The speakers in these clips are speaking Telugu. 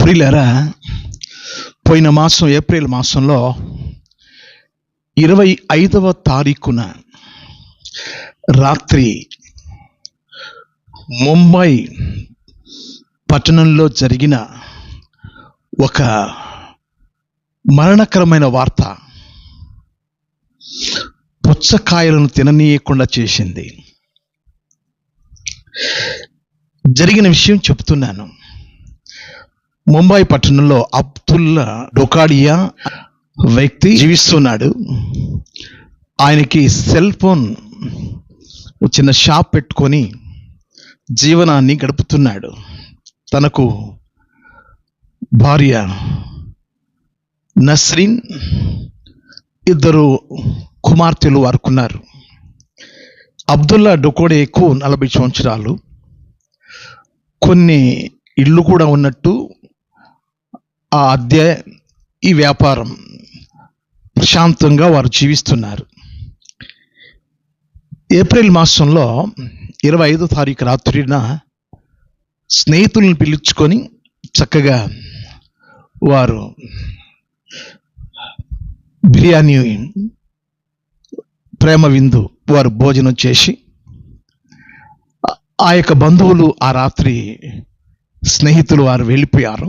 ప్రియులారా, పోయిన మాసం ఏప్రిల్ మాసంలో 25వ తారీఖున రాత్రి ముంబై పట్టణంలో జరిగిన ఒక మరణకరమైన వార్త పుచ్చకాయలను తిననీయకుండా చేసింది. జరిగిన విషయం చెప్తున్నాను. ముంబై పట్టణంలో అబ్దుల్లా డొకాడియా వ్యక్తి జీవిస్తున్నాడు. ఆయనకి సెల్ ఫోన్ చిన్న షాప్ పెట్టుకొని జీవనాన్ని గడుపుతున్నాడు. తనకు భార్య నస్రీన్, 2 కుమార్తెలు వారుకున్నారు. అబ్దుల్లా డొకోడియాకు 40 సంవత్సరాలు. కొన్ని ఇళ్ళు కూడా ఉన్నట్టు ఆ అద్దె, ఈ వ్యాపారం ప్రశాంతంగా వారు జీవిస్తున్నారు. ఏప్రిల్ మాసంలో 25వ తారీఖు రాత్రిన స్నేహితులను పిలుచుకొని చక్కగా వారు బిర్యానీ ప్రేమ విందు వారు భోజనం చేసి, ఆ యొక్క బంధువులు ఆ రాత్రి స్నేహితులు వారు వెళ్ళిపోయారు.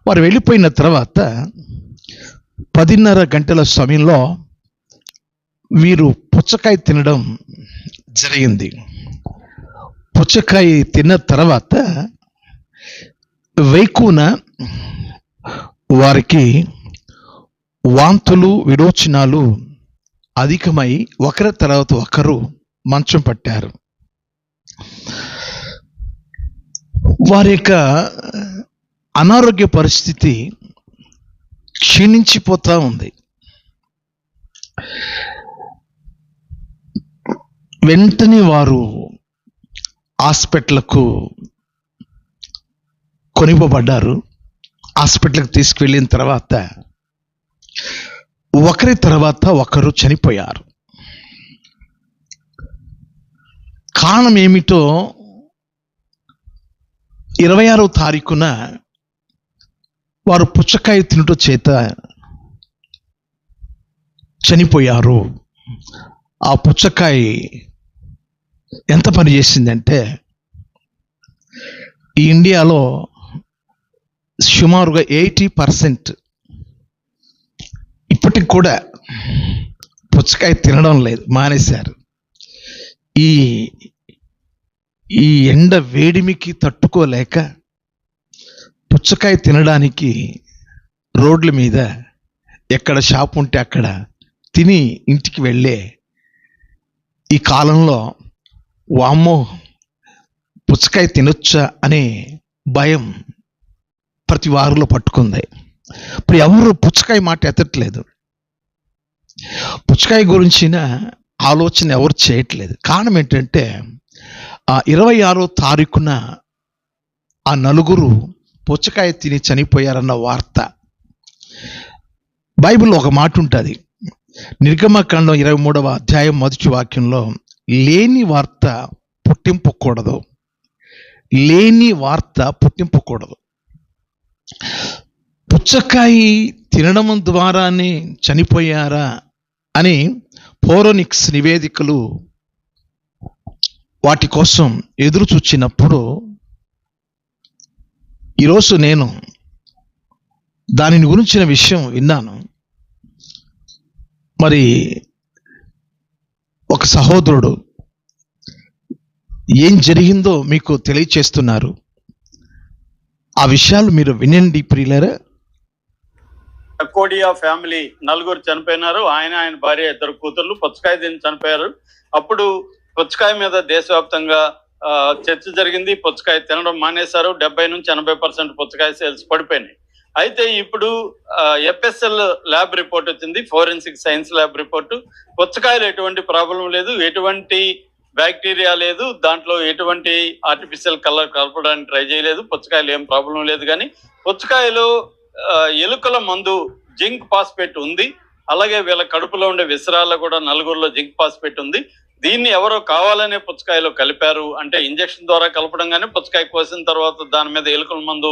వారు వెళ్ళిపోయిన తర్వాత 10:30 గంటల సమయంలో వీరు పుచ్చకాయ తినడం జరిగింది. పుచ్చకాయ తిన్న తర్వాత వైకున వారికి వాంతులు, విరోచనాలు అధికమై ఒకరి తర్వాత ఒకరు మంచం పట్టారు. వారి యొక్క అనారోగ్య పరిస్థితి క్షీణించిపోతూ ఉంది. వెంటనే వారు హాస్పిటల్కు కొనిపోబడ్డారు. హాస్పిటల్కి తీసుకువెళ్ళిన తర్వాత ఒకరి తర్వాత ఒకరు చనిపోయారు. కారణం ఏమిటో 26వ తారీఖున వారు పుచ్చకాయ తినుట చేత చనిపోయారు. ఆ పుచ్చకాయ ఎంత పని చేసిందంటే, ఈ ఇండియాలో సుమారుగా 80% ఇప్పటికి కూడా పుచ్చకాయ తినడం లేదు, మానేశారు. ఈ ఎండ వేడిమికి తట్టుకోలేక పుచ్చకాయ తినడానికి రోడ్ల మీద ఎక్కడ షాప్ ఉంటే అక్కడ తిని ఇంటికి వెళ్ళే ఈ కాలంలో వామ్మో పుచ్చకాయ తినొచ్చా అనే భయం ప్రతి వారిలో పట్టుకుంది. ఇప్పుడు ఎవరు పుచ్చకాయ మాట ఎత్తట్లేదు. పుచ్చకాయ గురించిన ఆలోచన ఎవరు చేయట్లేదు. కారణం ఏంటంటే, ఆ 26వ తారీఖున ఆ 4 పుచ్చకాయ తిని చనిపోయారన్న వార్త. బైబిల్లో ఒక మాట ఉంటుంది, నిర్గమకాండం 23వ అధ్యాయం 1వ వాక్యంలో, లేని వార్త పుట్టింపకూడదు, లేని వార్త పుట్టింపకూడదు. పుచ్చకాయ తినడం ద్వారానే చనిపోయారా అని ఫోరెన్సిక్ నివేదికలు వాటి కోసం ఎదురు చూచినప్పుడు, ఈరోజు నేను దానిని గురించిన విషయం విన్నాను. మరి ఒక సహోదరుడు ఏం జరిగిందో మీకు తెలియచేస్తున్నారు. ఆ విషయాలు మీరు వినండి ప్రియులారా. డొకోడియా ఫ్యామిలీ 4 చనిపోయినారు. ఆయన భార్య 2 కూతుర్లు పుచ్చకాయ తిని చనిపోయారు. అప్పుడు పుచ్చకాయ మీద దేశవ్యాప్తంగా చర్చ జరిగింది. పుచ్చకాయ తినడం మానేశారు. 70 నుంచి 80% పుచ్చకాయ సేల్స్ పడిపోయినాయి. అయితే ఇప్పుడు FSL ల్యాబ్ రిపోర్ట్ వచ్చింది, ఫోరెన్సిక్ సైన్స్ ల్యాబ్ రిపోర్టు. పుచ్చకాయలు ఎటువంటి ప్రాబ్లం లేదు, ఎటువంటి బ్యాక్టీరియా లేదు, దాంట్లో ఎటువంటి ఆర్టిఫిషియల్ కలర్ కలపడానికి ట్రై చేయలేదు. పుచ్చకాయలు ఏం ప్రాబ్లం లేదు. కానీ పుచ్చకాయలో ఎలుకల మందు జింక్ ఫాస్ఫేట్ ఉంది. అలాగే వీళ్ళ కడుపులో ఉండే విసరాల్లో కూడా 4లో జింక్ ఫాస్ఫేట్ ఉంది. దీన్ని ఎవరో కావాలనే పుచ్చకాయలో కలిపారు. అంటే ఇంజెక్షన్ ద్వారా కలపడం, కానీ పుచ్చకాయ కోసిన తర్వాత దాని మీద ఎలుకల మందు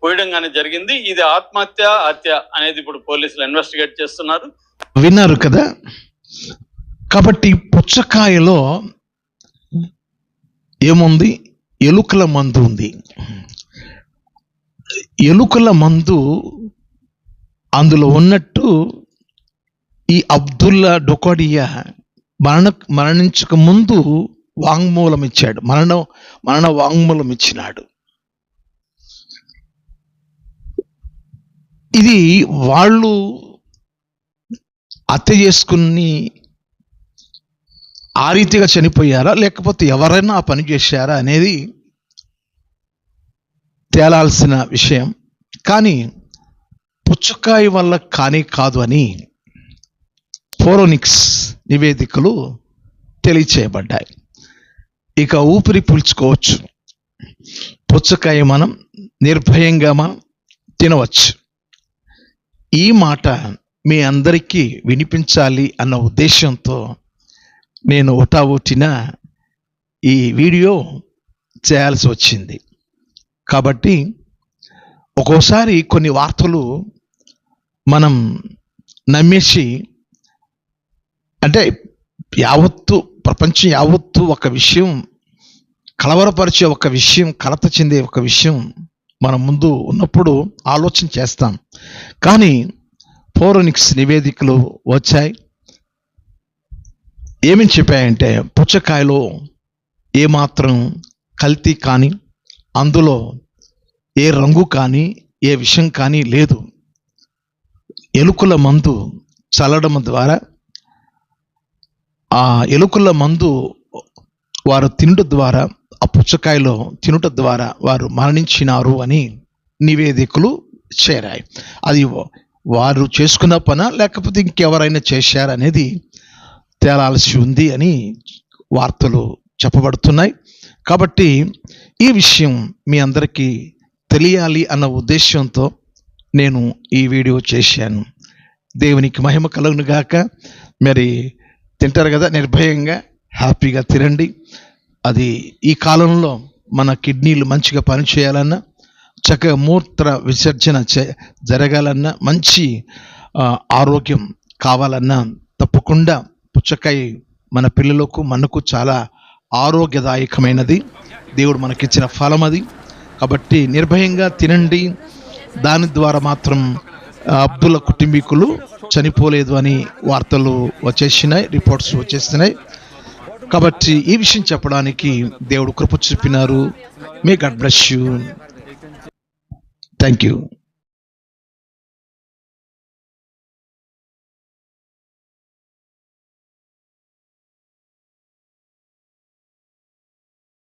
పోయడం కానీ జరిగింది. ఇది ఆత్మహత్య హత్య అనేది ఇప్పుడు పోలీసులు ఇన్వెస్టిగేట్ చేస్తున్నారు. విన్నారు కదా. కాబట్టి పుచ్చకాయలో ఏముంది? ఎలుకల మందు ఉంది. ఎలుకల మందు అందులో ఉన్నట్టు ఈ అబ్దుల్లా డొకోడియా మరణించక ముందు వాంగ్మూలం ఇచ్చాడు, మరణ వాంగ్మూలం ఇచ్చినాడు. ఇది వాళ్ళు హత్య చేసుకుని ఆ రీతిగా చనిపోయారా, లేకపోతే ఎవరైనా ఆ పని చేశారా అనేది తేలాల్సిన విషయం. కానీ పుచ్చకాయ వల్ల కానీ కాదు అని ఫోరెన్సిక్స్ నివేదికలు తెలియచేయబడ్డాయి. ఇక ఊపిరి పీల్చుకోవచ్చు. పుచ్చకాయ మనం నిర్భయంగా మనం తినవచ్చు. ఈ మాట మీ అందరికీ వినిపించాలి అన్న ఉద్దేశంతో నేను ఒటావొటిన ఈ వీడియో చేయాల్సి వచ్చింది. కాబట్టి ఒక్కోసారి కొన్ని వార్తలు మనం నమ్మేసి, అంటే యావత్తు ప్రపంచం యావత్తు ఒక విషయం కలవరపరిచే ఒక విషయం, కలత చెందే ఒక విషయం మన ముందు ఉన్నప్పుడు ఆలోచన చేస్తాం. కానీ ఫోరెన్సిక్స్ నివేదికలు వచ్చాయి. ఏమని చెప్పాయంటే పుచ్చకాయలో ఏమాత్రం కల్తీ కానీ, అందులో ఏ రంగు కానీ, ఏ విషం కానీ లేదు. ఎలుకల మందు చల్లడం ద్వారా, ఆ ఎలుకల మందు వారు తినుట ద్వారా, ఆ పుచ్చకాయలో తినుట ద్వారా వారు మరణించినారు అని నివేదికలు చేరాయి. అది వారు చేసుకున్న పన లేకపోతే ఇంకెవరైనా చేశారనేది తేలాల్సి ఉంది అని వార్తలు చెప్పబడుతున్నాయి. కాబట్టి ఈ విషయం మీ అందరికీ తెలియాలి అన్న ఉద్దేశంతో నేను ఈ వీడియో చేశాను. దేవునికి మహిమ కలుగును గాక. మరి తింటారు కదా, నిర్భయంగా హ్యాపీగా తినండి. అది ఈ కాలంలో మన కిడ్నీలు మంచిగా పనిచేయాలన్నా, చక్కగా మూత్ర విసర్జన జరగాలన్నా, మంచి ఆరోగ్యం కావాలన్నా తప్పకుండా పుచ్చకాయ మన పిల్లలకు మనకు చాలా ఆరోగ్యదాయకమైనది. దేవుడు మనకిచ్చిన ఫలం అది. కాబట్టి నిర్భయంగా తినండి. దాని ద్వారా మాత్రం అబ్దుల్లా కుటుంబీకులు చనిపోలేదు అని వార్తలు వచ్చేసినాయి, రిపోర్ట్స్ వచ్చేస్తున్నాయి. కాబట్టి ఈ విషయం చెప్పడానికి దేవుడు కృప చూపినారు. May God bless you. Thank you.